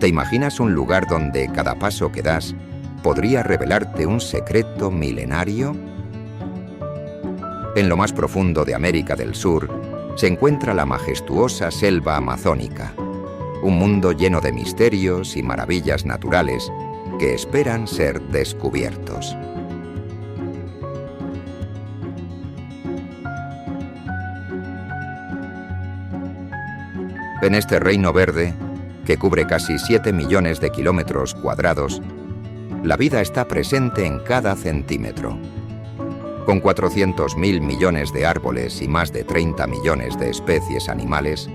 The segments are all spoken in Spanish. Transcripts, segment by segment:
¿Te imaginas un lugar donde cada paso que das podría revelarte un secreto milenario? En lo más profundo de América del Sur se encuentra la majestuosa selva amazónica, un mundo lleno de misterios y maravillas naturales que esperan ser descubiertos. En este reino verde, que cubre casi 7 millones de kilómetros cuadrados, la vida está presente en cada centímetro. Con 400.000 millones de árboles y más de 30 millones de especies animales,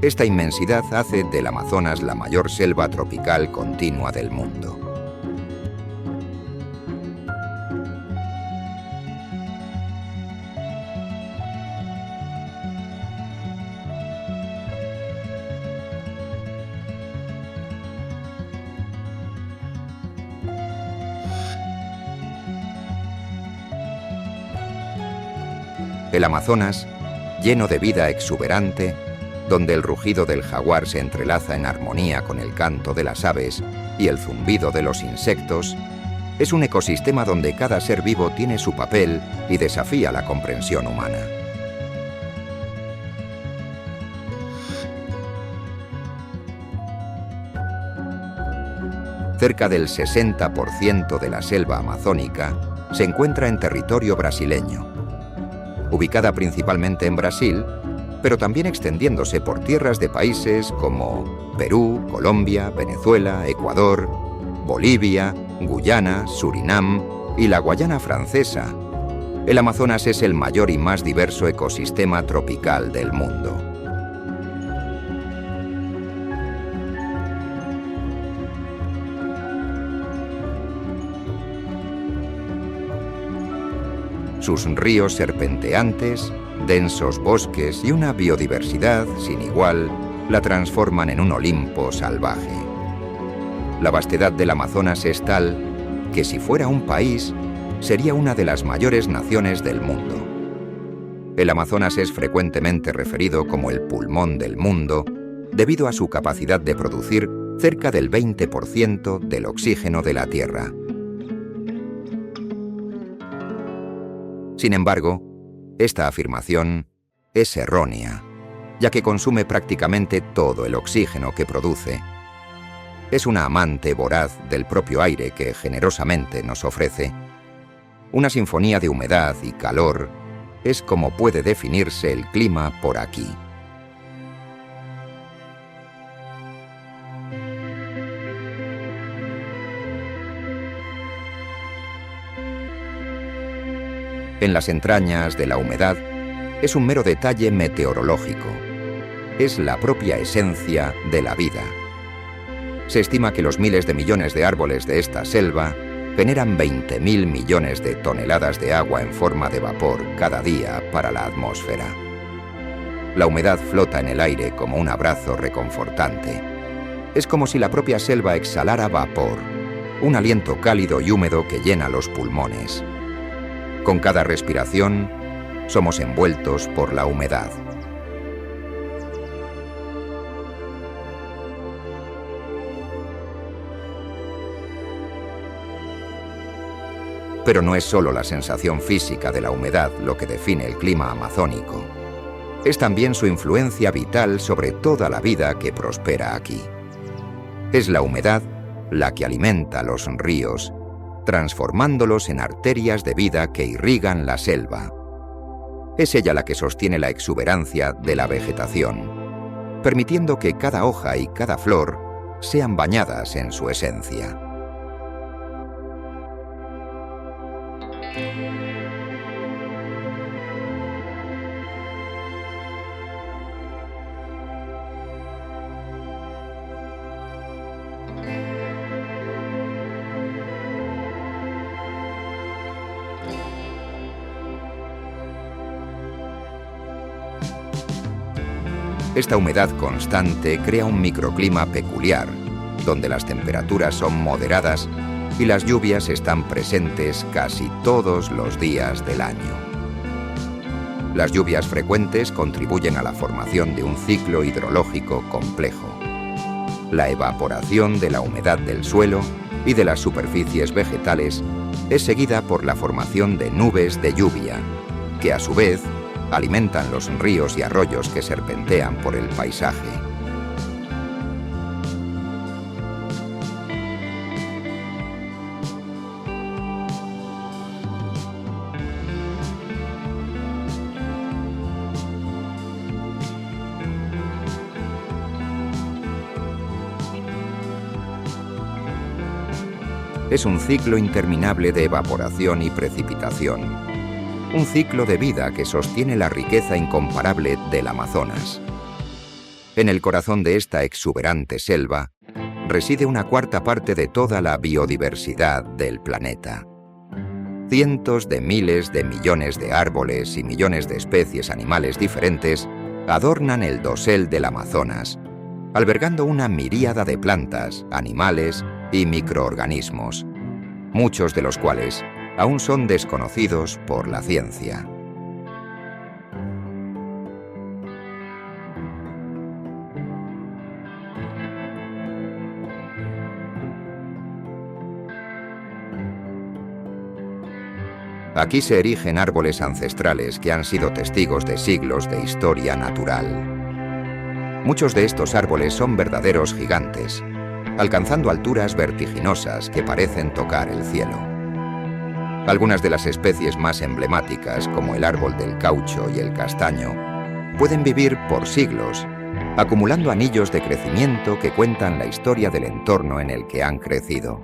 esta inmensidad hace del Amazonas la mayor selva tropical continua del mundo. El Amazonas, lleno de vida exuberante, donde el rugido del jaguar se entrelaza en armonía con el canto de las aves y el zumbido de los insectos, es un ecosistema donde cada ser vivo tiene su papel y desafía la comprensión humana. Cerca del 60% de la selva amazónica se encuentra en territorio brasileño, ubicada principalmente en Brasil, pero también extendiéndose por tierras de países como Perú, Colombia, Venezuela, Ecuador, Bolivia, Guyana, Surinam y la Guayana Francesa. El Amazonas es el mayor y más diverso ecosistema tropical del mundo. Sus ríos serpenteantes, densos bosques y una biodiversidad sin igual la transforman en un Olimpo salvaje. La vastedad del Amazonas es tal que si fuera un país, sería una de las mayores naciones del mundo. El Amazonas es frecuentemente referido como el pulmón del mundo debido a su capacidad de producir cerca del 20% del oxígeno de la Tierra. Sin embargo, esta afirmación es errónea, ya que consume prácticamente todo el oxígeno que produce. Es una amante voraz del propio aire que generosamente nos ofrece. Una sinfonía de humedad y calor es como puede definirse el clima por aquí. En las entrañas de la humedad es un mero detalle meteorológico. Es la propia esencia de la vida. Se estima que los miles de millones de árboles de esta selva generan 20.000 millones de toneladas de agua en forma de vapor cada día para la atmósfera. La humedad flota en el aire como un abrazo reconfortante. Es como si la propia selva exhalara vapor, un aliento cálido y húmedo que llena los pulmones. Con cada respiración, somos envueltos por la humedad. Pero no es solo la sensación física de la humedad lo que define el clima amazónico. Es también su influencia vital sobre toda la vida que prospera aquí. Es la humedad la que alimenta los ríos, transformándolos en arterias de vida que irrigan la selva. Es ella la que sostiene la exuberancia de la vegetación, permitiendo que cada hoja y cada flor sean bañadas en su esencia. Esta humedad constante crea un microclima peculiar, donde las temperaturas son moderadas y las lluvias están presentes casi todos los días del año. Las lluvias frecuentes contribuyen a la formación de un ciclo hidrológico complejo. La evaporación de la humedad del suelo y de las superficies vegetales es seguida por la formación de nubes de lluvia, que a su vez alimentan los ríos y arroyos que serpentean por el paisaje. Es un ciclo interminable de evaporación y precipitación. Un ciclo de vida que sostiene la riqueza incomparable del Amazonas. En el corazón de esta exuberante selva reside una cuarta parte de toda la biodiversidad del planeta. Cientos de miles de millones de árboles y millones de especies animales diferentes adornan el dosel del Amazonas, albergando una miríada de plantas, animales y microorganismos, muchos de los cuales aún son desconocidos por la ciencia. Aquí se erigen árboles ancestrales que han sido testigos de siglos de historia natural. Muchos de estos árboles son verdaderos gigantes, alcanzando alturas vertiginosas que parecen tocar el cielo. Algunas de las especies más emblemáticas, como el árbol del caucho y el castaño, pueden vivir por siglos, acumulando anillos de crecimiento que cuentan la historia del entorno en el que han crecido.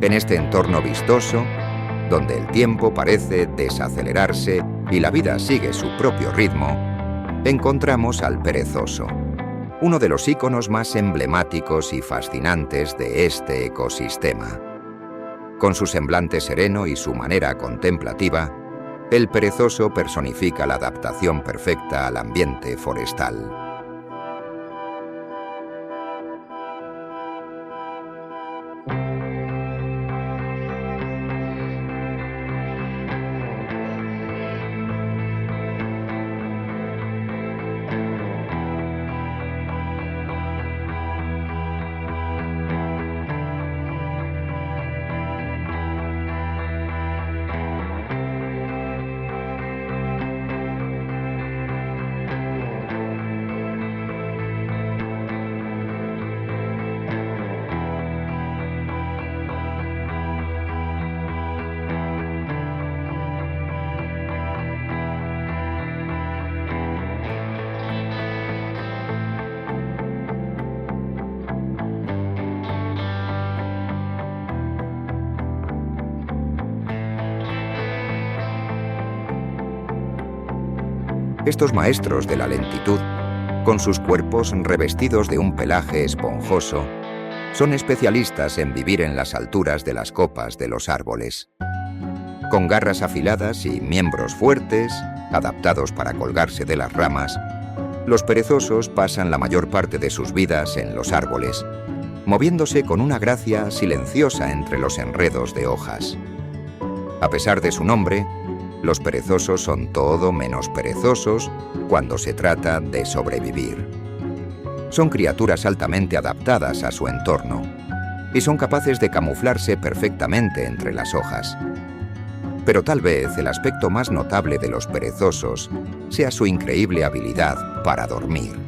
En este entorno vistoso, donde el tiempo parece desacelerarse y la vida sigue su propio ritmo, encontramos al perezoso, uno de los íconos más emblemáticos y fascinantes de este ecosistema. Con su semblante sereno y su manera contemplativa, el perezoso personifica la adaptación perfecta al ambiente forestal. Estos maestros de la lentitud, con sus cuerpos revestidos de un pelaje esponjoso, son especialistas en vivir en las alturas de las copas de los árboles. Con garras afiladas y miembros fuertes, adaptados para colgarse de las ramas, los perezosos pasan la mayor parte de sus vidas en los árboles, moviéndose con una gracia silenciosa entre los enredos de hojas. A pesar de su nombre, los perezosos son todo menos perezosos cuando se trata de sobrevivir. Son criaturas altamente adaptadas a su entorno y son capaces de camuflarse perfectamente entre las hojas. Pero tal vez el aspecto más notable de los perezosos sea su increíble habilidad para dormir.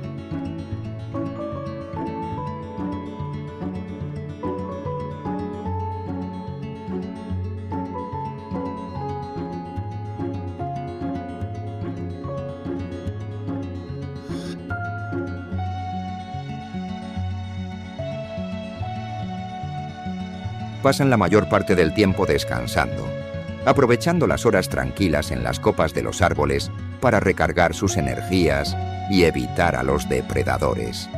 Pasan la mayor parte del tiempo descansando, aprovechando las horas tranquilas en las copas de los árboles para recargar sus energías y evitar a los depredadores.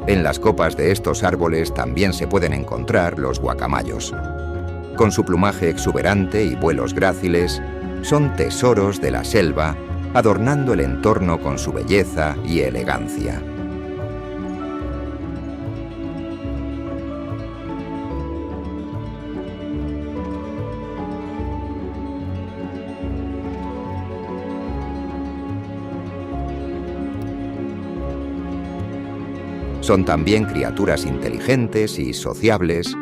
En las copas de estos árboles también se pueden encontrar los guacamayos. Con su plumaje exuberante y vuelos gráciles, son tesoros de la selva, adornando el entorno con su belleza y elegancia. Son también criaturas inteligentes y sociables,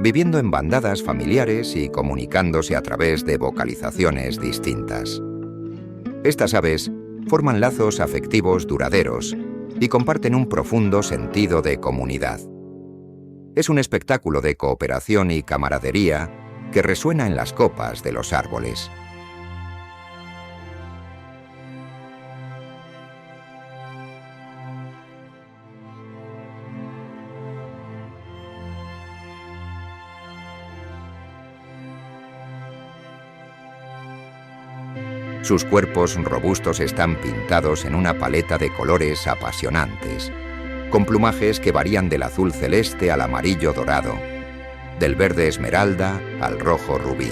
viviendo en bandadas familiares y comunicándose a través de vocalizaciones distintas. Estas aves forman lazos afectivos duraderos y comparten un profundo sentido de comunidad. Es un espectáculo de cooperación y camaradería que resuena en las copas de los árboles. Sus cuerpos robustos están pintados en una paleta de colores apasionantes, con plumajes que varían del azul celeste al amarillo dorado, del verde esmeralda al rojo rubí.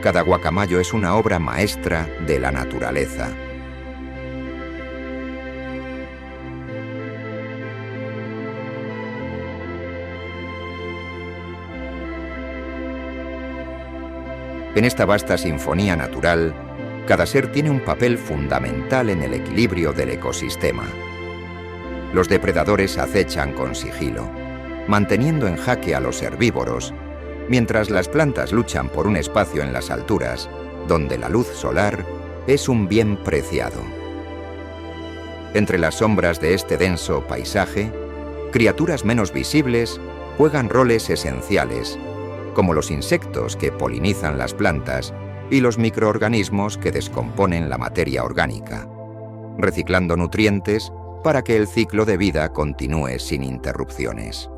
Cada guacamayo es una obra maestra de la naturaleza. En esta vasta sinfonía natural, cada ser tiene un papel fundamental en el equilibrio del ecosistema. Los depredadores acechan con sigilo, manteniendo en jaque a los herbívoros, mientras las plantas luchan por un espacio en las alturas, donde la luz solar es un bien preciado. Entre las sombras de este denso paisaje, criaturas menos visibles juegan roles esenciales, como los insectos que polinizan las plantas y los microorganismos que descomponen la materia orgánica, reciclando nutrientes para que el ciclo de vida continúe sin interrupciones.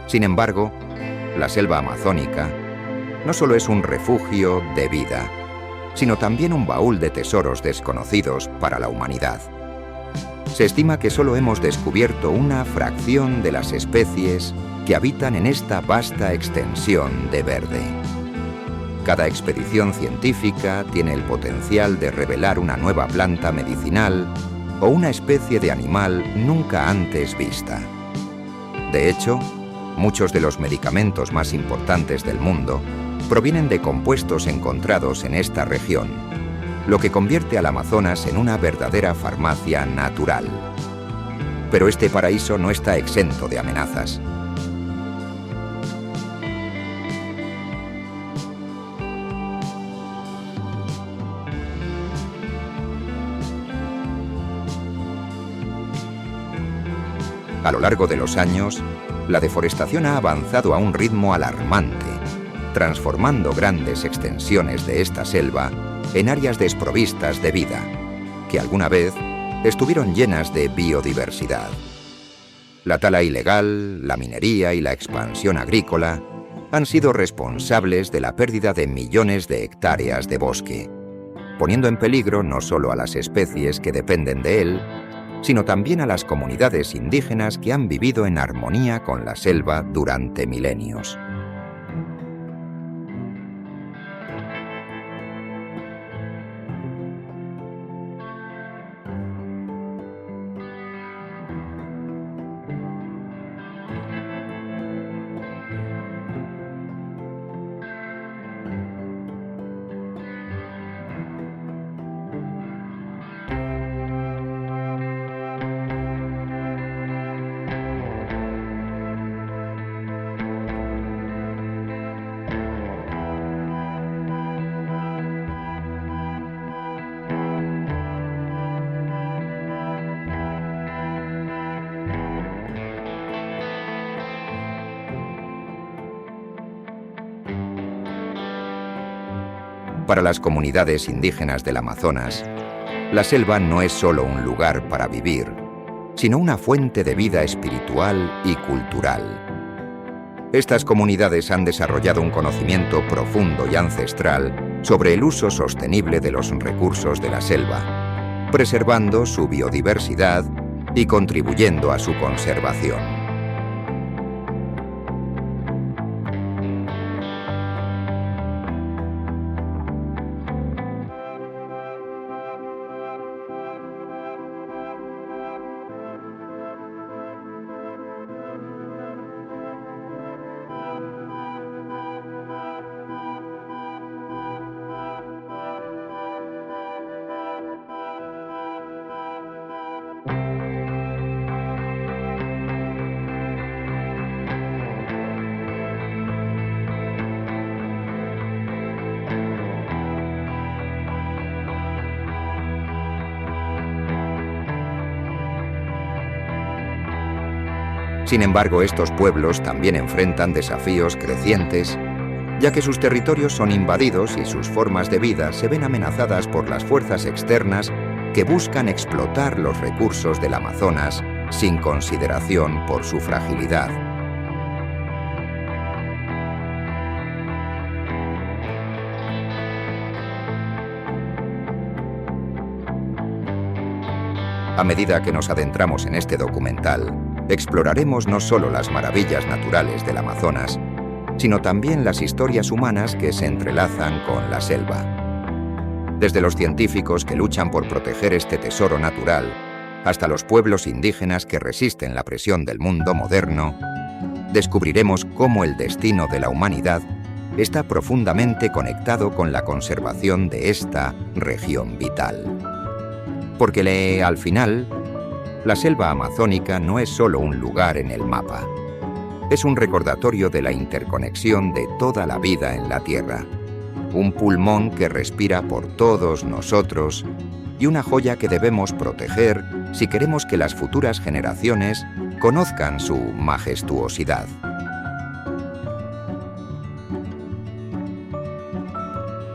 Sin embargo, la selva amazónica no solo es un refugio de vida, sino también un baúl de tesoros desconocidos para la humanidad. Se estima que solo hemos descubierto una fracción de las especies que habitan en esta vasta extensión de verde. Cada expedición científica tiene el potencial de revelar una nueva planta medicinal o una especie de animal nunca antes vista. De hecho, muchos de los medicamentos más importantes del mundo provienen de compuestos encontrados en esta región, lo que convierte al Amazonas en una verdadera farmacia natural. Pero este paraíso no está exento de amenazas. A lo largo de los años, la deforestación ha avanzado a un ritmo alarmante, transformando grandes extensiones de esta selva en áreas desprovistas de vida, que alguna vez estuvieron llenas de biodiversidad. La tala ilegal, la minería y la expansión agrícola han sido responsables de la pérdida de millones de hectáreas de bosque, poniendo en peligro no solo a las especies que dependen de él, sino también a las comunidades indígenas que han vivido en armonía con la selva durante milenios. Para las comunidades indígenas del Amazonas, la selva no es solo un lugar para vivir, sino una fuente de vida espiritual y cultural. Estas comunidades han desarrollado un conocimiento profundo y ancestral sobre el uso sostenible de los recursos de la selva, preservando su biodiversidad y contribuyendo a su conservación. Sin embargo, estos pueblos también enfrentan desafíos crecientes, ya que sus territorios son invadidos y sus formas de vida se ven amenazadas por las fuerzas externas que buscan explotar los recursos del Amazonas sin consideración por su fragilidad. A medida que nos adentramos en este documental, exploraremos no solo las maravillas naturales del Amazonas, sino también las historias humanas que se entrelazan con la selva. Desde los científicos que luchan por proteger este tesoro natural, hasta los pueblos indígenas que resisten la presión del mundo moderno, descubriremos cómo el destino de la humanidad está profundamente conectado con la conservación de esta región vital. Porque al final, la selva amazónica no es solo un lugar en el mapa. Es un recordatorio de la interconexión de toda la vida en la Tierra. Un pulmón que respira por todos nosotros y una joya que debemos proteger si queremos que las futuras generaciones conozcan su majestuosidad.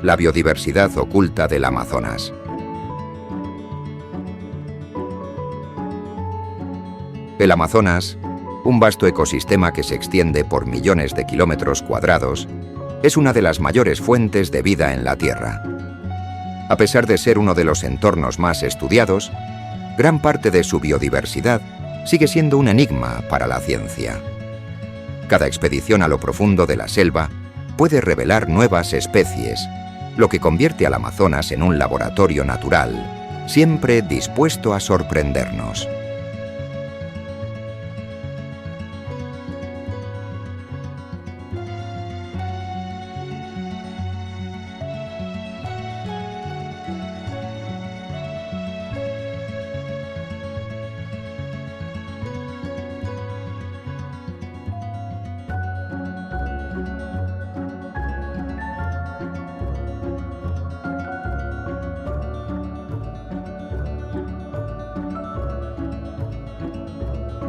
La biodiversidad oculta del Amazonas. El Amazonas, un vasto ecosistema que se extiende por millones de kilómetros cuadrados, es una de las mayores fuentes de vida en la Tierra. A pesar de ser uno de los entornos más estudiados, gran parte de su biodiversidad sigue siendo un enigma para la ciencia. Cada expedición a lo profundo de la selva puede revelar nuevas especies, lo que convierte al Amazonas en un laboratorio natural, siempre dispuesto a sorprendernos.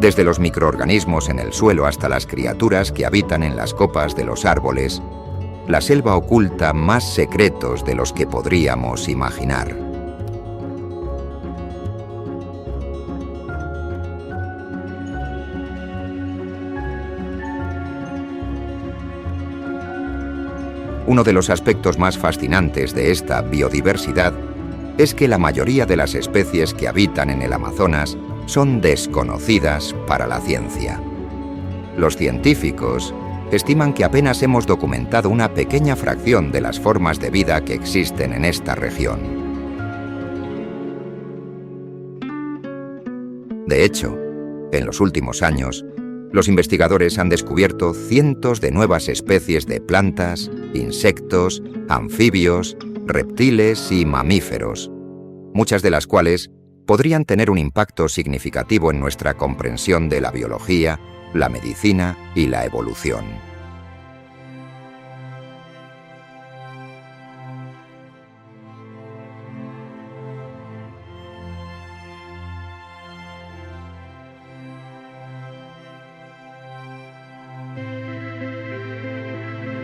Desde los microorganismos en el suelo hasta las criaturas que habitan en las copas de los árboles, la selva oculta más secretos de los que podríamos imaginar. Uno de los aspectos más fascinantes de esta biodiversidad es que la mayoría de las especies que habitan en el Amazonas son desconocidas para la ciencia. Los científicos estiman que apenas hemos documentado una pequeña fracción de las formas de vida que existen en esta región. De hecho, en los últimos años, los investigadores han descubierto cientos de nuevas especies de plantas, insectos, anfibios, reptiles y mamíferos, muchas de las cuales podrían tener un impacto significativo en nuestra comprensión de la biología, la medicina y la evolución.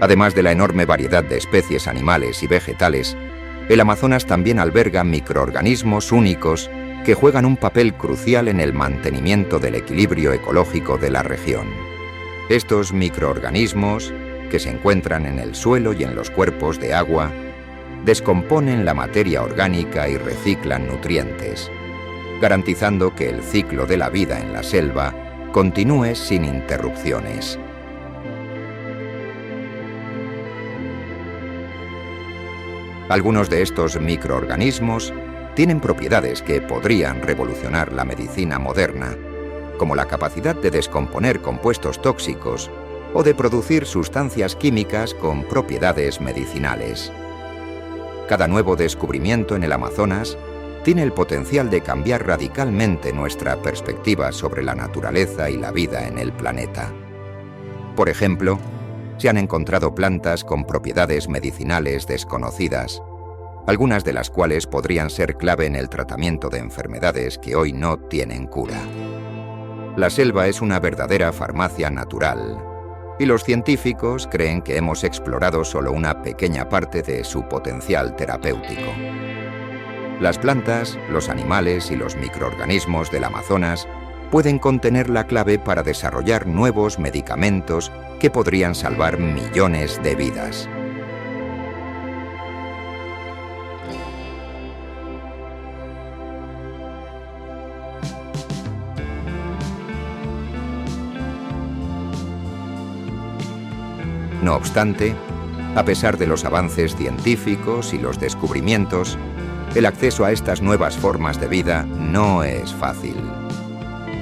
Además de la enorme variedad de especies animales y vegetales, el Amazonas también alberga microorganismos únicos que juegan un papel crucial en el mantenimiento del equilibrio ecológico de la región. Estos microorganismos, que se encuentran en el suelo y en los cuerpos de agua, descomponen la materia orgánica y reciclan nutrientes, garantizando que el ciclo de la vida en la selva continúe sin interrupciones. Algunos de estos microorganismos tienen propiedades que podrían revolucionar la medicina moderna, como la capacidad de descomponer compuestos tóxicos o de producir sustancias químicas con propiedades medicinales. Cada nuevo descubrimiento en el Amazonas tiene el potencial de cambiar radicalmente nuestra perspectiva sobre la naturaleza y la vida en el planeta. Por ejemplo, se han encontrado plantas con propiedades medicinales desconocidas, algunas de las cuales podrían ser clave en el tratamiento de enfermedades que hoy no tienen cura. La selva es una verdadera farmacia natural, y los científicos creen que hemos explorado solo una pequeña parte de su potencial terapéutico. Las plantas, los animales y los microorganismos del Amazonas pueden contener la clave para desarrollar nuevos medicamentos que podrían salvar millones de vidas. No obstante, a pesar de los avances científicos y los descubrimientos, el acceso a estas nuevas formas de vida no es fácil.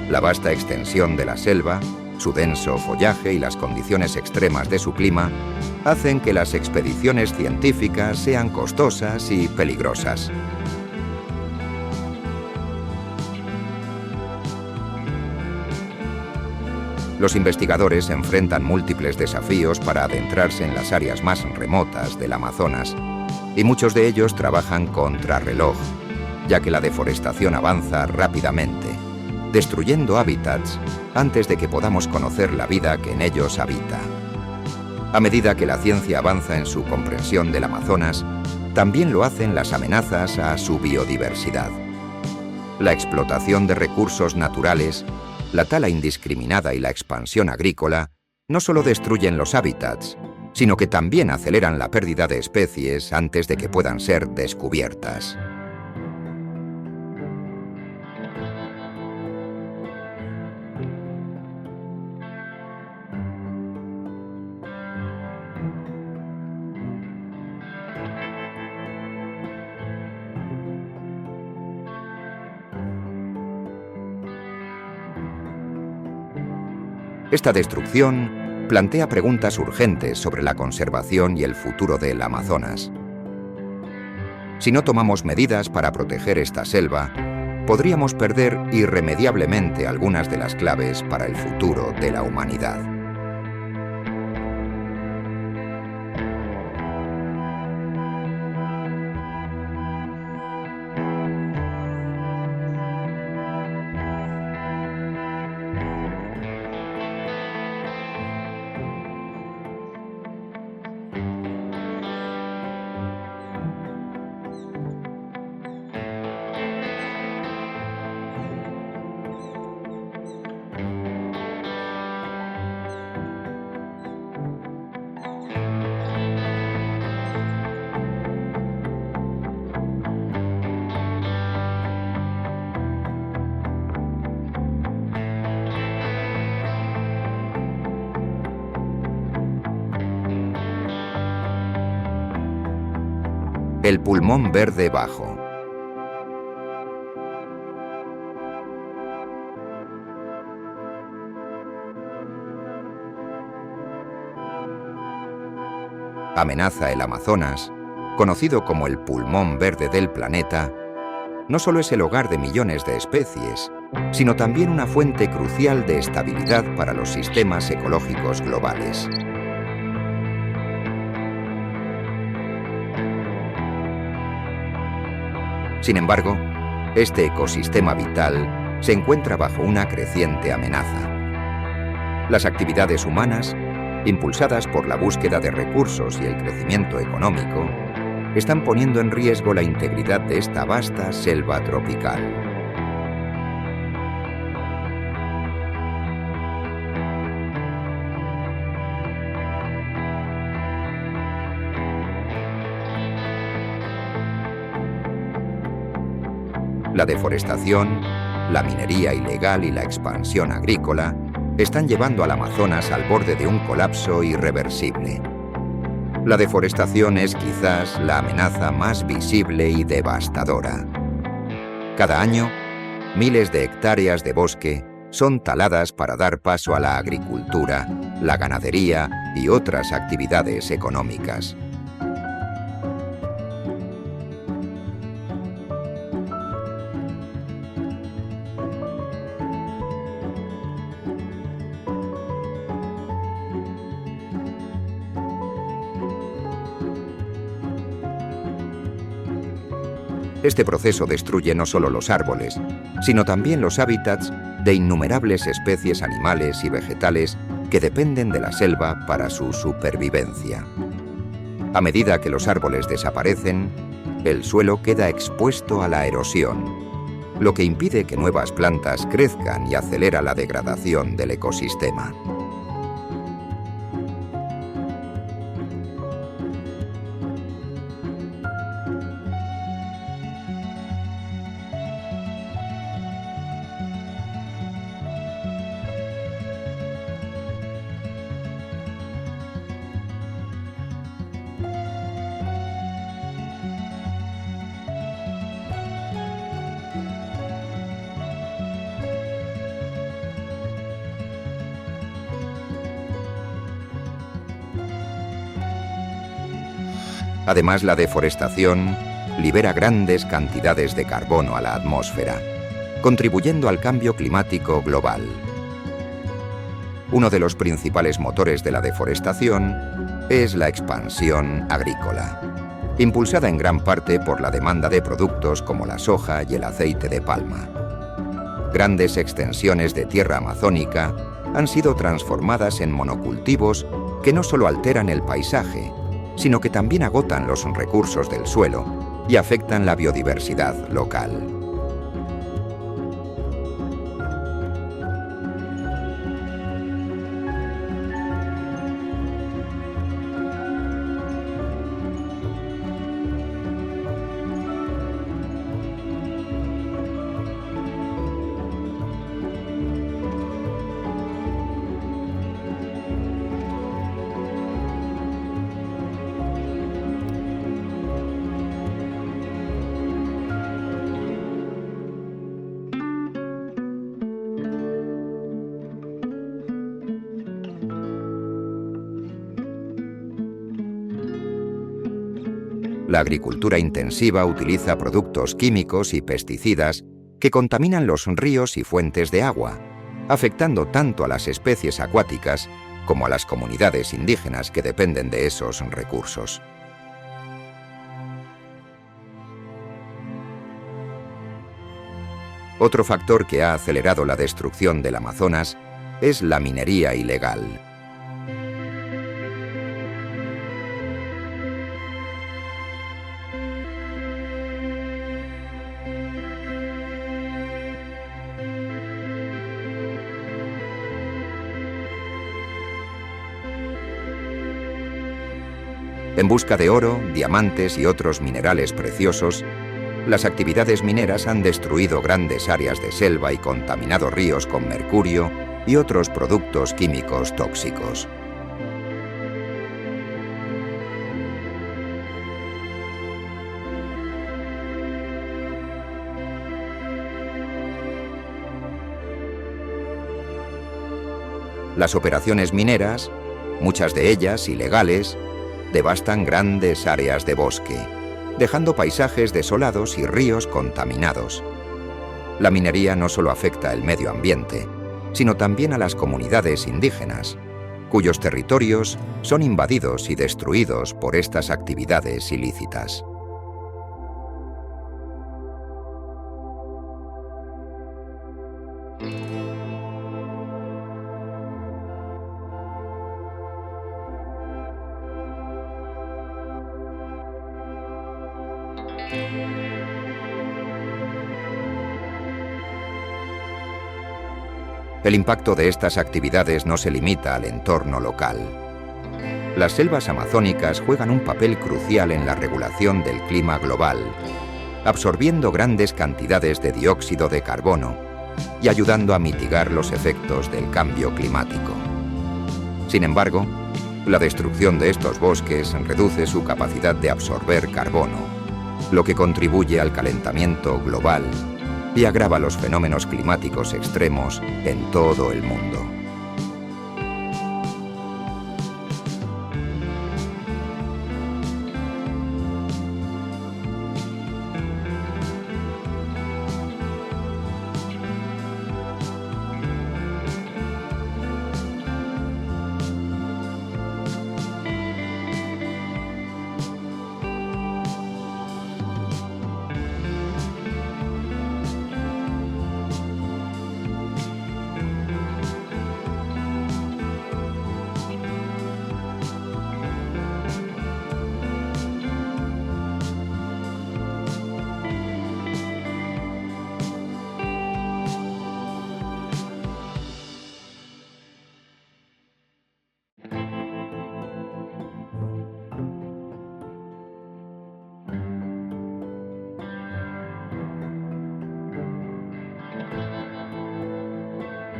La vasta extensión de la selva, su denso follaje y las condiciones extremas de su clima hacen que las expediciones científicas sean costosas y peligrosas. Los investigadores enfrentan múltiples desafíos para adentrarse en las áreas más remotas del Amazonas, y muchos de ellos trabajan contrarreloj, ya que la deforestación avanza rápidamente, destruyendo hábitats antes de que podamos conocer la vida que en ellos habita. A medida que la ciencia avanza en su comprensión del Amazonas, también lo hacen las amenazas a su biodiversidad. La explotación de recursos naturales, la tala indiscriminada y la expansión agrícola no solo destruyen los hábitats, sino que también aceleran la pérdida de especies antes de que puedan ser descubiertas. Esta destrucción plantea preguntas urgentes sobre la conservación y el futuro del Amazonas. Si no tomamos medidas para proteger esta selva, podríamos perder irremediablemente algunas de las claves para el futuro de la humanidad. El pulmón verde bajo. Amenaza el Amazonas, conocido como el pulmón verde del planeta, no solo es el hogar de millones de especies, sino también una fuente crucial de estabilidad para los sistemas ecológicos globales. Sin embargo, este ecosistema vital se encuentra bajo una creciente amenaza. Las actividades humanas, impulsadas por la búsqueda de recursos y el crecimiento económico, están poniendo en riesgo la integridad de esta vasta selva tropical. La deforestación, la minería ilegal y la expansión agrícola están llevando al Amazonas al borde de un colapso irreversible. La deforestación es quizás la amenaza más visible y devastadora. Cada año, miles de hectáreas de bosque son taladas para dar paso a la agricultura, la ganadería y otras actividades económicas. Este proceso destruye no solo los árboles, sino también los hábitats de innumerables especies animales y vegetales que dependen de la selva para su supervivencia. A medida que los árboles desaparecen, el suelo queda expuesto a la erosión, lo que impide que nuevas plantas crezcan y acelera la degradación del ecosistema. Además, la deforestación libera grandes cantidades de carbono a la atmósfera, contribuyendo al cambio climático global. Uno de los principales motores de la deforestación es la expansión agrícola, impulsada en gran parte por la demanda de productos como la soja y el aceite de palma. Grandes extensiones de tierra amazónica han sido transformadas en monocultivos que no solo alteran el paisaje, sino que también agotan los recursos del suelo y afectan la biodiversidad local. La agricultura intensiva utiliza productos químicos y pesticidas que contaminan los ríos y fuentes de agua, afectando tanto a las especies acuáticas como a las comunidades indígenas que dependen de esos recursos. Otro factor que ha acelerado la destrucción del Amazonas es la minería ilegal. En busca de oro, diamantes y otros minerales preciosos, las actividades mineras han destruido grandes áreas de selva y contaminado ríos con mercurio y otros productos químicos tóxicos. Las operaciones mineras, muchas de ellas ilegales, devastan grandes áreas de bosque, dejando paisajes desolados y ríos contaminados. La minería no solo afecta el medio ambiente, sino también a las comunidades indígenas, cuyos territorios son invadidos y destruidos por estas actividades ilícitas. El impacto de estas actividades no se limita al entorno local. Las selvas amazónicas juegan un papel crucial en la regulación del clima global, absorbiendo grandes cantidades de dióxido de carbono y ayudando a mitigar los efectos del cambio climático. Sin embargo, la destrucción de estos bosques reduce su capacidad de absorber carbono, lo que contribuye al calentamiento global y agrava los fenómenos climáticos extremos en todo el mundo.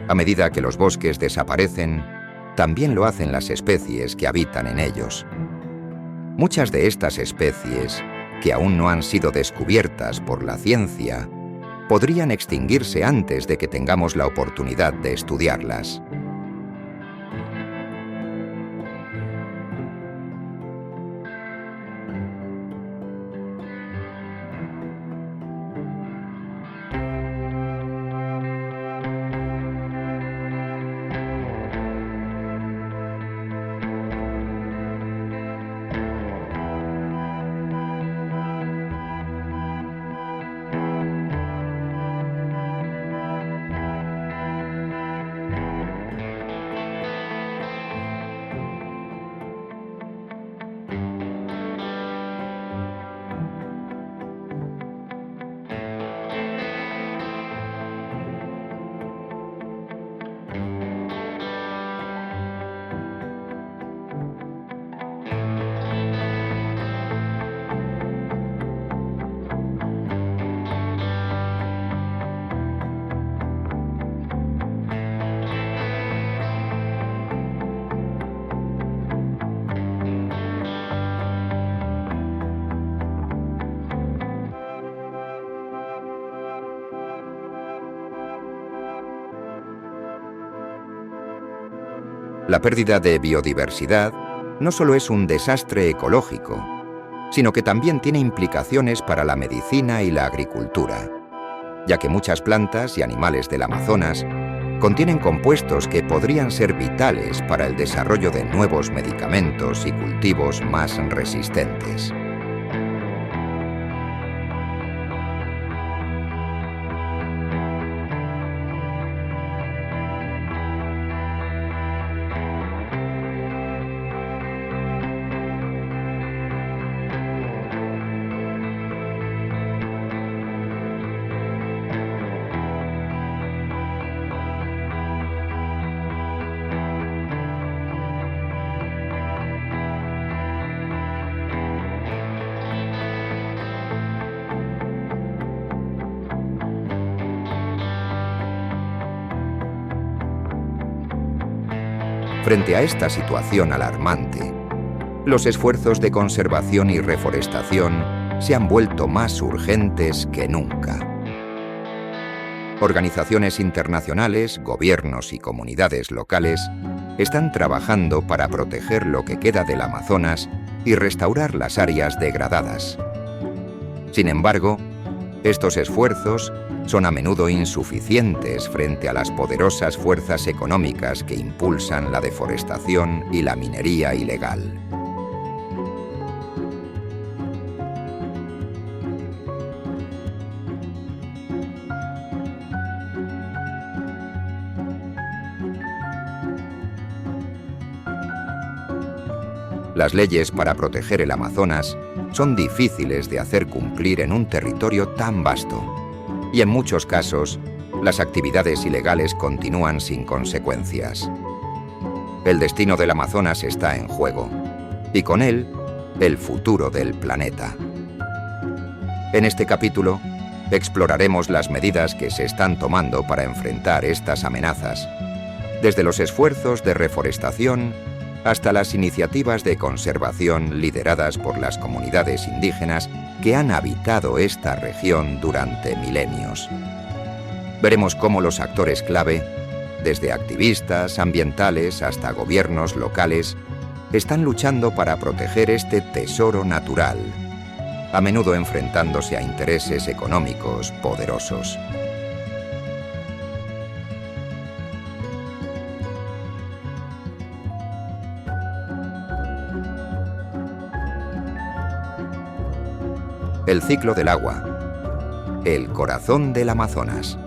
A medida que los bosques desaparecen, también lo hacen las especies que habitan en ellos. Muchas de estas especies, que aún no han sido descubiertas por la ciencia, podrían extinguirse antes de que tengamos la oportunidad de estudiarlas. La pérdida de biodiversidad no solo es un desastre ecológico, sino que también tiene implicaciones para la medicina y la agricultura, ya que muchas plantas y animales del Amazonas contienen compuestos que podrían ser vitales para el desarrollo de nuevos medicamentos y cultivos más resistentes. Frente a esta situación alarmante, los esfuerzos de conservación y reforestación se han vuelto más urgentes que nunca. Organizaciones internacionales, gobiernos y comunidades locales están trabajando para proteger lo que queda del Amazonas y restaurar las áreas degradadas. Sin embargo, estos esfuerzos son a menudo insuficientes frente a las poderosas fuerzas económicas que impulsan la deforestación y la minería ilegal. Las leyes para proteger el Amazonas son difíciles de hacer cumplir en un territorio tan vasto, y en muchos casos, las actividades ilegales continúan sin consecuencias. El destino del Amazonas está en juego, y con él, el futuro del planeta. En este capítulo, exploraremos las medidas que se están tomando para enfrentar estas amenazas, desde los esfuerzos de reforestación hasta las iniciativas de conservación lideradas por las comunidades indígenas que han habitado esta región durante milenios. Veremos cómo los actores clave, desde activistas ambientales hasta gobiernos locales, están luchando para proteger este tesoro natural, a menudo enfrentándose a intereses económicos poderosos. El ciclo del agua, el corazón del Amazonas.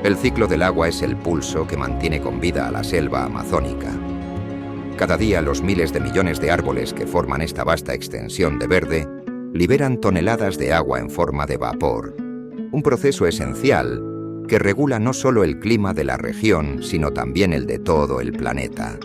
El ciclo del agua es el pulso que mantiene con vida a la selva amazónica. Cada día los miles de millones de árboles que forman esta vasta extensión de verde liberan toneladas de agua en forma de vapor, un proceso esencial que regula no solo el clima de la región, sino también el de todo el planeta.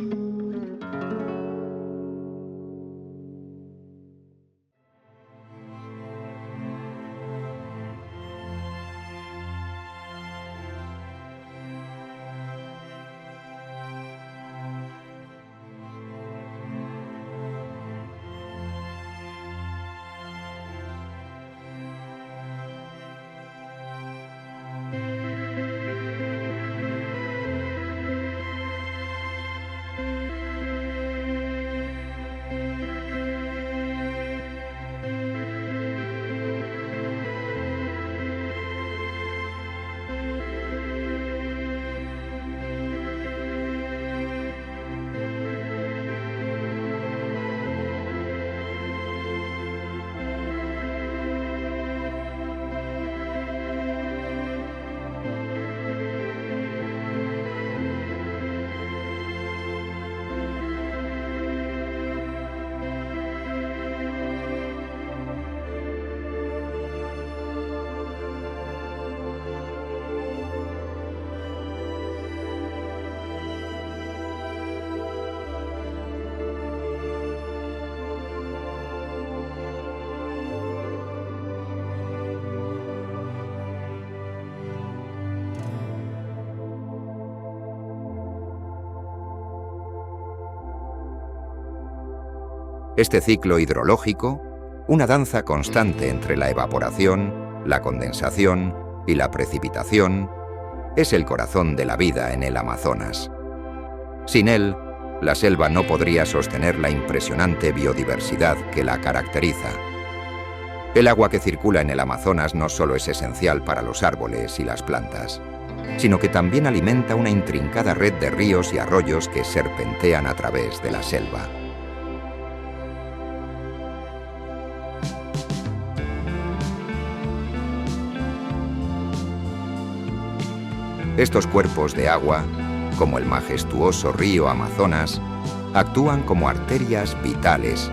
Este ciclo hidrológico, una danza constante entre la evaporación, la condensación y la precipitación, es el corazón de la vida en el Amazonas. Sin él, la selva no podría sostener la impresionante biodiversidad que la caracteriza. El agua que circula en el Amazonas no solo es esencial para los árboles y las plantas, sino que también alimenta una intrincada red de ríos y arroyos que serpentean a través de la selva. Estos cuerpos de agua, como el majestuoso río Amazonas, actúan como arterias vitales,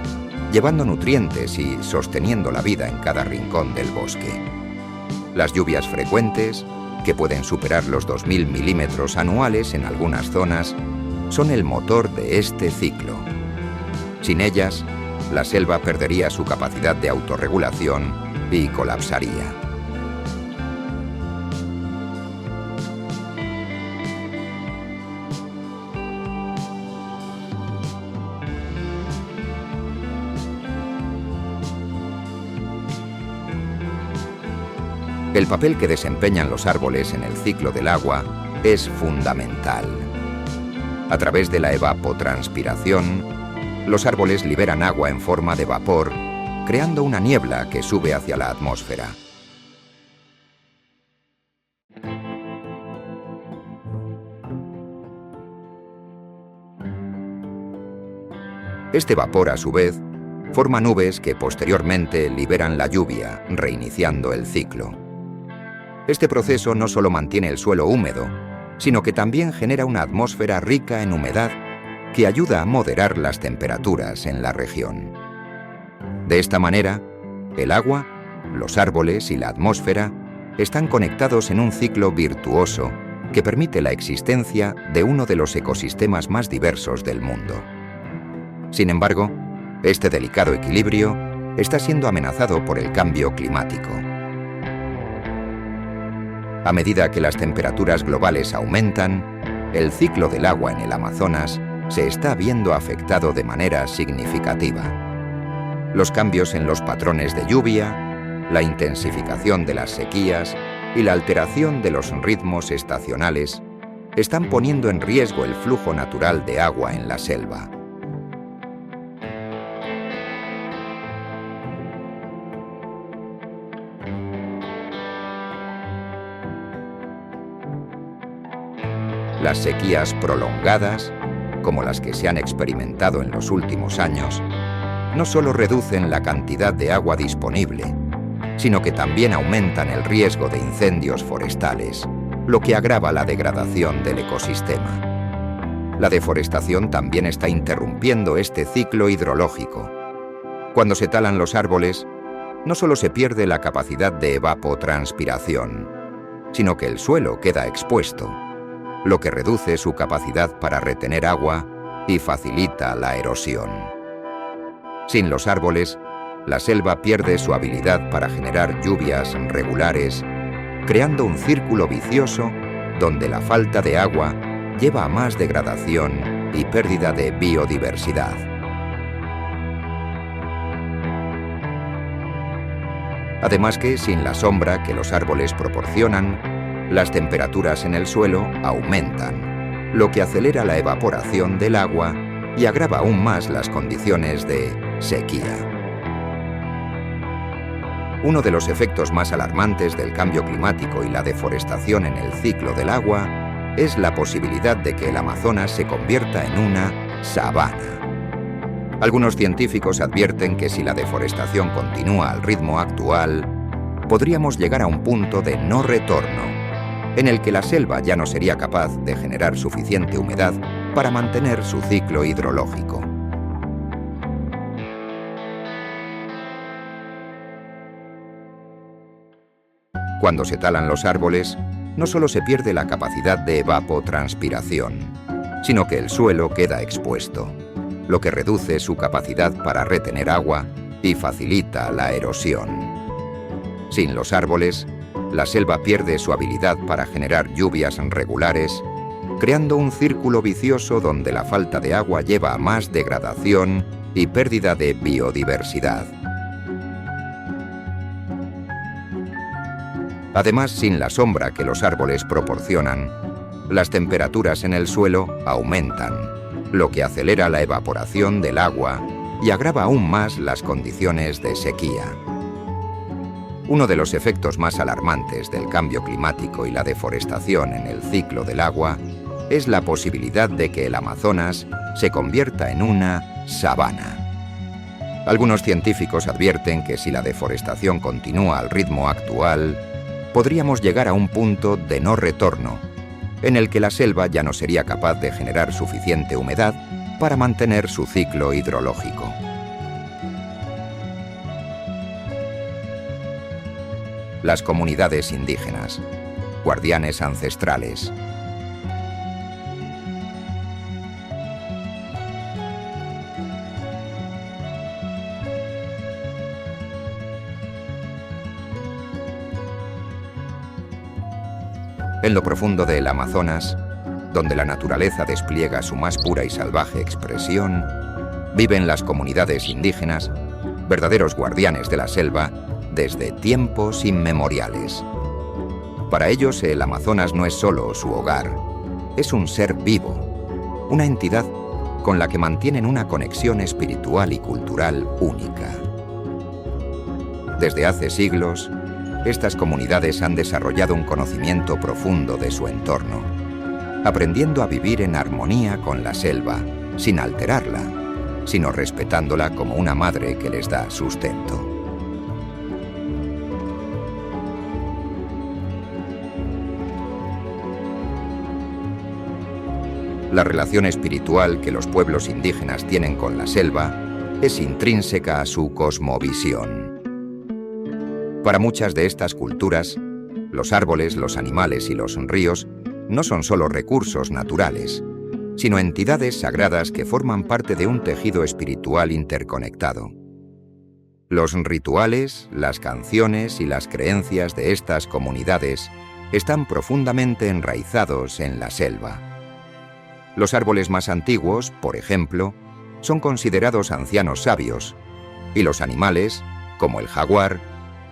llevando nutrientes y sosteniendo la vida en cada rincón del bosque. Las lluvias frecuentes, que pueden superar los 2000 milímetros anuales en algunas zonas, son el motor de este ciclo. Sin ellas, la selva perdería su capacidad de autorregulación y colapsaría. El papel que desempeñan los árboles en el ciclo del agua es fundamental. A través de la evapotranspiración, los árboles liberan agua en forma de vapor, creando una niebla que sube hacia la atmósfera. Este vapor, a su vez, forma nubes que posteriormente liberan la lluvia, reiniciando el ciclo. Este proceso no solo mantiene el suelo húmedo, sino que también genera una atmósfera rica en humedad que ayuda a moderar las temperaturas en la región. De esta manera, el agua, los árboles y la atmósfera están conectados en un ciclo virtuoso que permite la existencia de uno de los ecosistemas más diversos del mundo. Sin embargo, este delicado equilibrio está siendo amenazado por el cambio climático. A medida que las temperaturas globales aumentan, el ciclo del agua en el Amazonas se está viendo afectado de manera significativa. Los cambios en los patrones de lluvia, la intensificación de las sequías y la alteración de los ritmos estacionales están poniendo en riesgo el flujo natural de agua en la selva. Las sequías prolongadas, como las que se han experimentado en los últimos años, no solo reducen la cantidad de agua disponible, sino que también aumentan el riesgo de incendios forestales, lo que agrava la degradación del ecosistema. La deforestación también está interrumpiendo este ciclo hidrológico. Cuando se talan los árboles, no solo se pierde la capacidad de evapotranspiración, sino que el suelo queda expuesto, lo que reduce su capacidad para retener agua y facilita la erosión. Sin los árboles, la selva pierde su habilidad para generar lluvias regulares, creando un círculo vicioso donde la falta de agua lleva a más degradación y pérdida de biodiversidad. Además que, sin la sombra que los árboles proporcionan, las temperaturas en el suelo aumentan, lo que acelera la evaporación del agua y agrava aún más las condiciones de sequía. Uno de los efectos más alarmantes del cambio climático y la deforestación en el ciclo del agua es la posibilidad de que el Amazonas se convierta en una sabana. Algunos científicos advierten que si la deforestación continúa al ritmo actual, podríamos llegar a un punto de no retorno, en el que la selva ya no sería capaz de generar suficiente humedad para mantener su ciclo hidrológico. Cuando se talan los árboles, no solo se pierde la capacidad de evapotranspiración, sino que el suelo queda expuesto, lo que reduce su capacidad para retener agua y facilita la erosión. Sin los árboles, la selva pierde su habilidad para generar lluvias regulares, creando un círculo vicioso donde la falta de agua lleva a más degradación y pérdida de biodiversidad. Además, sin la sombra que los árboles proporcionan, las temperaturas en el suelo aumentan, lo que acelera la evaporación del agua y agrava aún más las condiciones de sequía. Uno de los efectos más alarmantes del cambio climático y la deforestación en el ciclo del agua es la posibilidad de que el Amazonas se convierta en una sabana. Algunos científicos advierten que si la deforestación continúa al ritmo actual, podríamos llegar a un punto de no retorno, en el que la selva ya no sería capaz de generar suficiente humedad para mantener su ciclo hidrológico. Las comunidades indígenas, guardianes ancestrales. En lo profundo del Amazonas, donde la naturaleza despliega su más pura y salvaje expresión, viven las comunidades indígenas, verdaderos guardianes de la selva, desde tiempos inmemoriales. Para ellos, el Amazonas no es solo su hogar, es un ser vivo, una entidad con la que mantienen una conexión espiritual y cultural única. Desde hace siglos, estas comunidades han desarrollado un conocimiento profundo de su entorno, aprendiendo a vivir en armonía con la selva, sin alterarla, sino respetándola como una madre que les da sustento. La relación espiritual que los pueblos indígenas tienen con la selva es intrínseca a su cosmovisión. Para muchas de estas culturas, los árboles, los animales y los ríos no son solo recursos naturales, sino entidades sagradas que forman parte de un tejido espiritual interconectado. Los rituales, las canciones y las creencias de estas comunidades están profundamente enraizados en la selva. Los árboles más antiguos, por ejemplo, son considerados ancianos sabios, y los animales, como el jaguar,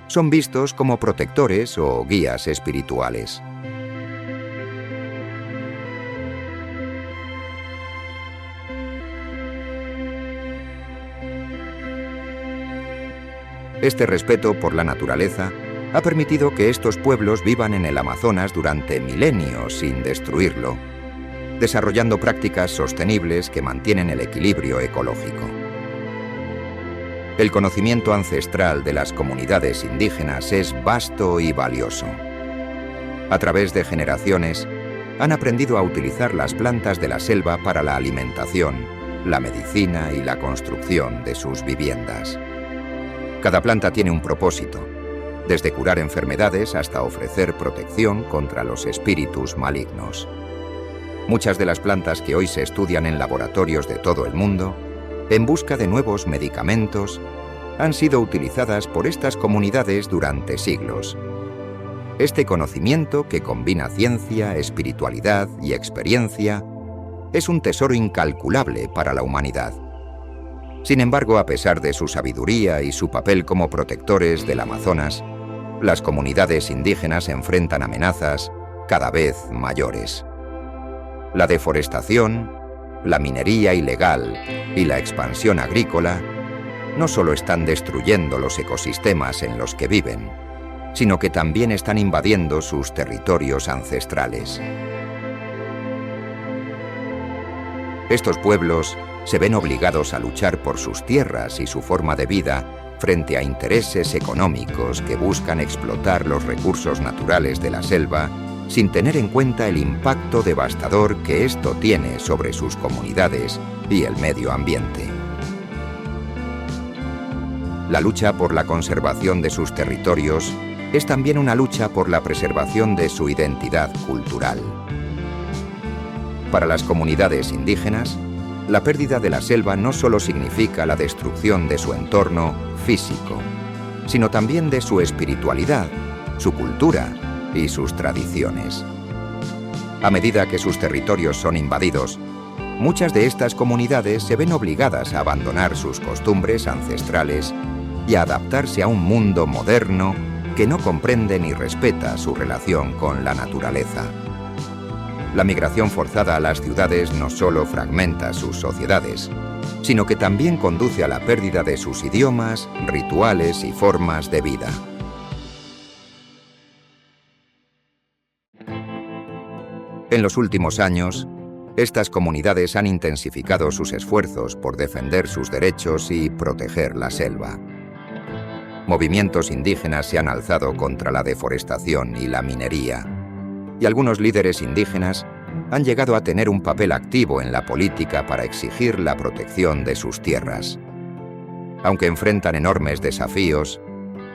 son vistos como protectores o guías espirituales. Este respeto por la naturaleza ha permitido que estos pueblos vivan en el Amazonas durante milenios sin destruirlo, desarrollando prácticas sostenibles que mantienen el equilibrio ecológico. El conocimiento ancestral de las comunidades indígenas es vasto y valioso. A través de generaciones, han aprendido a utilizar las plantas de la selva para la alimentación, la medicina y la construcción de sus viviendas. Cada planta tiene un propósito, desde curar enfermedades hasta ofrecer protección contra los espíritus malignos. Muchas de las plantas que hoy se estudian en laboratorios de todo el mundo, en busca de nuevos medicamentos, han sido utilizadas por estas comunidades durante siglos. Este conocimiento, que combina ciencia, espiritualidad y experiencia, es un tesoro incalculable para la humanidad. Sin embargo, a pesar de su sabiduría y su papel como protectores del Amazonas, las comunidades indígenas enfrentan amenazas cada vez mayores. La deforestación, la minería ilegal y la expansión agrícola no solo están destruyendo los ecosistemas en los que viven, sino que también están invadiendo sus territorios ancestrales. Estos pueblos se ven obligados a luchar por sus tierras y su forma de vida frente a intereses económicos que buscan explotar los recursos naturales de la selva sin tener en cuenta el impacto devastador que esto tiene sobre sus comunidades y el medio ambiente. La lucha por la conservación de sus territorios es también una lucha por la preservación de su identidad cultural. Para las comunidades indígenas, la pérdida de la selva no solo significa la destrucción de su entorno físico, sino también de su espiritualidad, su cultura y sus tradiciones. A medida que sus territorios son invadidos, muchas de estas comunidades se ven obligadas a abandonar sus costumbres ancestrales y a adaptarse a un mundo moderno que no comprende ni respeta su relación con la naturaleza. La migración forzada a las ciudades no solo fragmenta sus sociedades, sino que también conduce a la pérdida de sus idiomas, rituales y formas de vida. En los últimos años, estas comunidades han intensificado sus esfuerzos por defender sus derechos y proteger la selva. Movimientos indígenas se han alzado contra la deforestación y la minería, y algunos líderes indígenas han llegado a tener un papel activo en la política para exigir la protección de sus tierras. Aunque enfrentan enormes desafíos,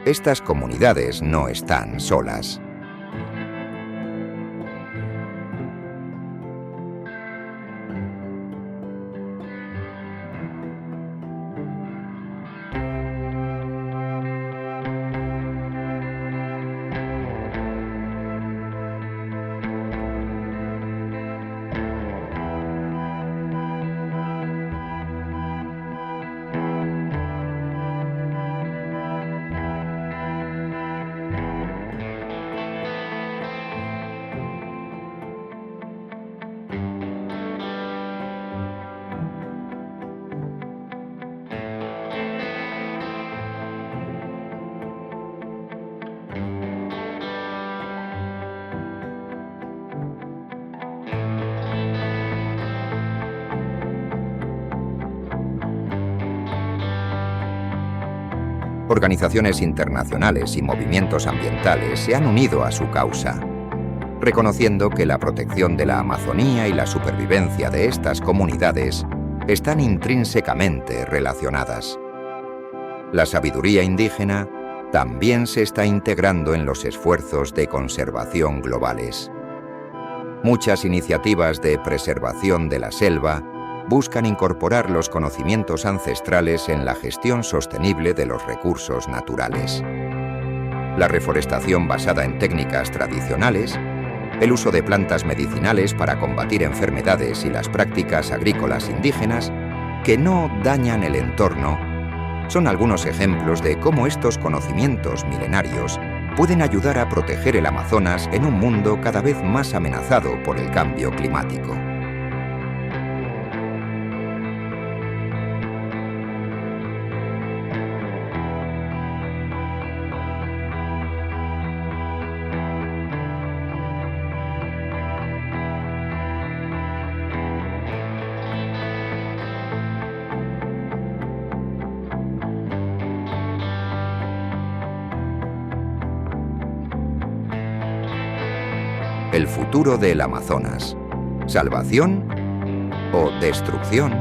estas comunidades no están solas. Organizaciones internacionales y movimientos ambientales se han unido a su causa, reconociendo que la protección de la Amazonía y la supervivencia de estas comunidades están intrínsecamente relacionadas. La sabiduría indígena también se está integrando en los esfuerzos de conservación globales. Muchas iniciativas de preservación de la selva buscan incorporar los conocimientos ancestrales en la gestión sostenible de los recursos naturales. La reforestación basada en técnicas tradicionales, el uso de plantas medicinales para combatir enfermedades y las prácticas agrícolas indígenas que no dañan el entorno son algunos ejemplos de cómo estos conocimientos milenarios pueden ayudar a proteger el Amazonas en un mundo cada vez más amenazado por el cambio climático. El futuro del Amazonas. ¿Salvación o destrucción?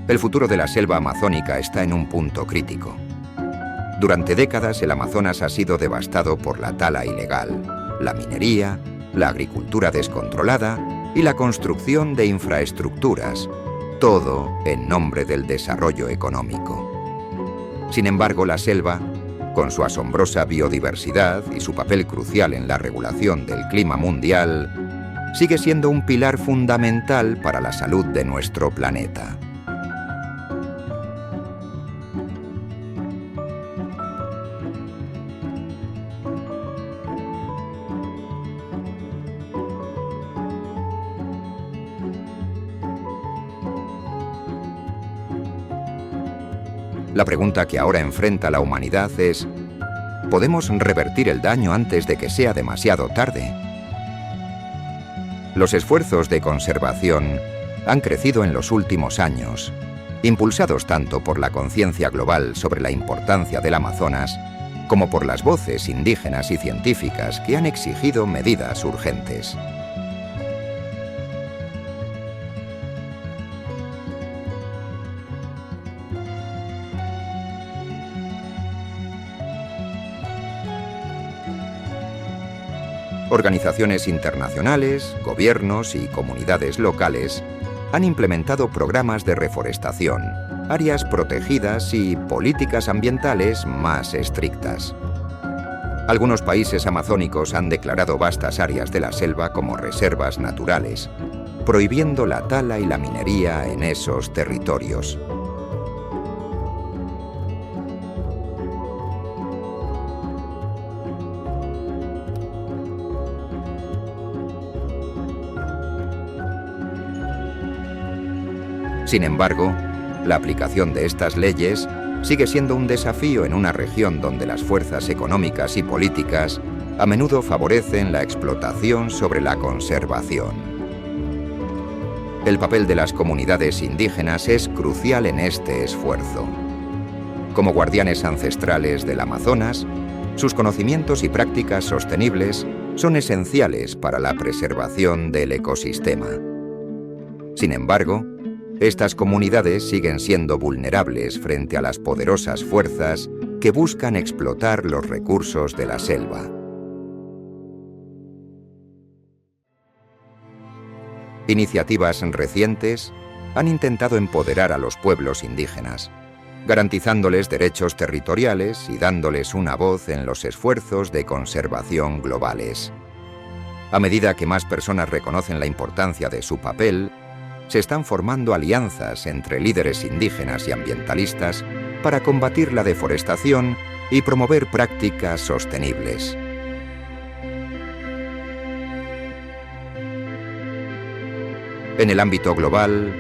El futuro de la selva amazónica está en un punto crítico. Durante décadas el Amazonas ha sido devastado por la tala ilegal, la minería, la agricultura descontrolada y la construcción de infraestructuras, todo en nombre del desarrollo económico. Sin embargo, la selva, con su asombrosa biodiversidad y su papel crucial en la regulación del clima mundial, sigue siendo un pilar fundamental para la salud de nuestro planeta. La pregunta que ahora enfrenta la humanidad es: ¿podemos revertir el daño antes de que sea demasiado tarde? Los esfuerzos de conservación han crecido en los últimos años, impulsados tanto por la conciencia global sobre la importancia del Amazonas, como por las voces indígenas y científicas que han exigido medidas urgentes. Organizaciones internacionales, gobiernos y comunidades locales han implementado programas de reforestación, áreas protegidas y políticas ambientales más estrictas. Algunos países amazónicos han declarado vastas áreas de la selva como reservas naturales, prohibiendo la tala y la minería en esos territorios. Sin embargo, la aplicación de estas leyes sigue siendo un desafío en una región donde las fuerzas económicas y políticas a menudo favorecen la explotación sobre la conservación. El papel de las comunidades indígenas es crucial en este esfuerzo. Como guardianes ancestrales del Amazonas, sus conocimientos y prácticas sostenibles son esenciales para la preservación del ecosistema. Sin embargo, estas comunidades siguen siendo vulnerables frente a las poderosas fuerzas que buscan explotar los recursos de la selva. Iniciativas recientes han intentado empoderar a los pueblos indígenas, garantizándoles derechos territoriales y dándoles una voz en los esfuerzos de conservación globales. A medida que más personas reconocen la importancia de su papel, se están formando alianzas entre líderes indígenas y ambientalistas para combatir la deforestación y promover prácticas sostenibles. En el ámbito global,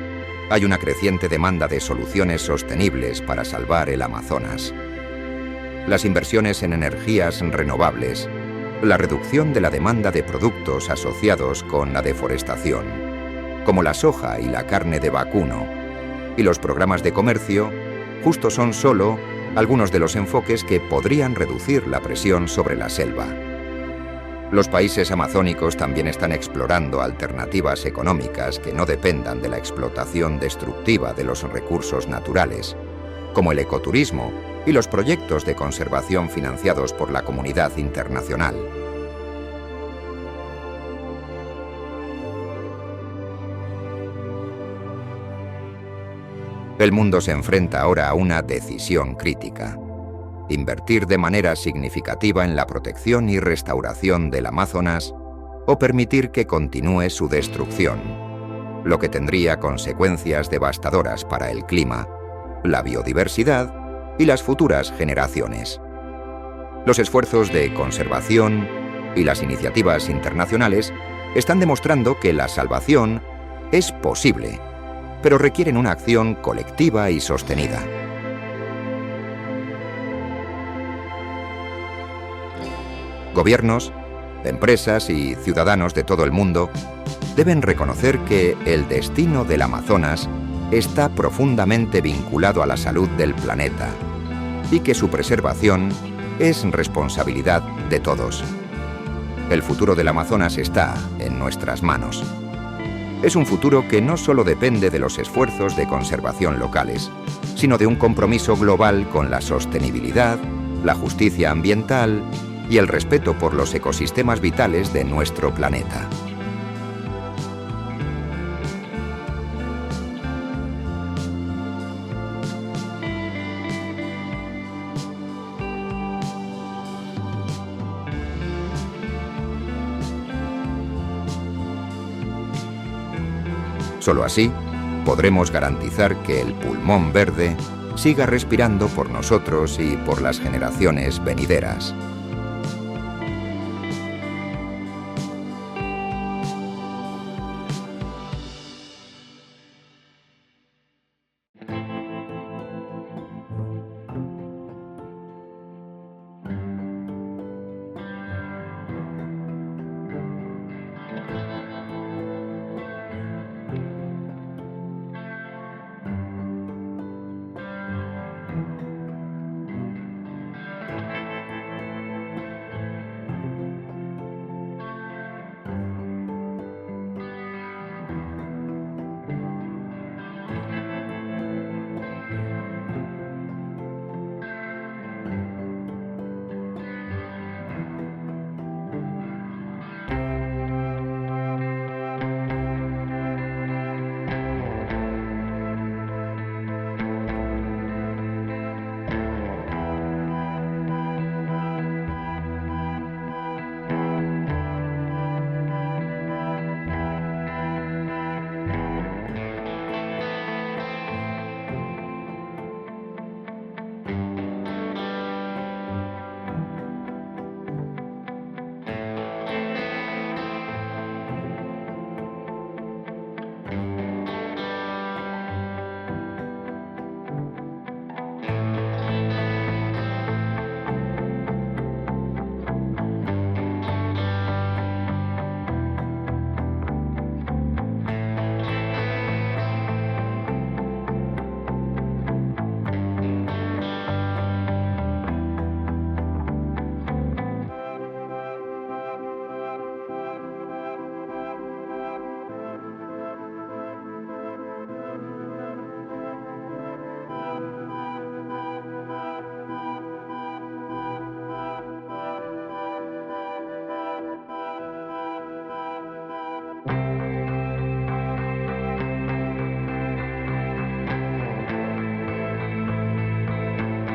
hay una creciente demanda de soluciones sostenibles para salvar el Amazonas. Las inversiones en energías renovables, la reducción de la demanda de productos asociados con la deforestación, como la soja y la carne de vacuno, y los programas de comercio, justo son solo algunos de los enfoques que podrían reducir la presión sobre la selva. Los países amazónicos también están explorando alternativas económicas que no dependan de la explotación destructiva de los recursos naturales, como el ecoturismo y los proyectos de conservación financiados por la comunidad internacional. El mundo se enfrenta ahora a una decisión crítica: invertir de manera significativa en la protección y restauración del Amazonas o permitir que continúe su destrucción, lo que tendría consecuencias devastadoras para el clima, la biodiversidad y las futuras generaciones. Los esfuerzos de conservación y las iniciativas internacionales están demostrando que la salvación es posible, pero requieren una acción colectiva y sostenida. Gobiernos, empresas y ciudadanos de todo el mundo deben reconocer que el destino del Amazonas está profundamente vinculado a la salud del planeta y que su preservación es responsabilidad de todos. El futuro del Amazonas está en nuestras manos. Es un futuro que no solo depende de los esfuerzos de conservación locales, sino de un compromiso global con la sostenibilidad, la justicia ambiental y el respeto por los ecosistemas vitales de nuestro planeta. Solo así podremos garantizar que el pulmón verde siga respirando por nosotros y por las generaciones venideras.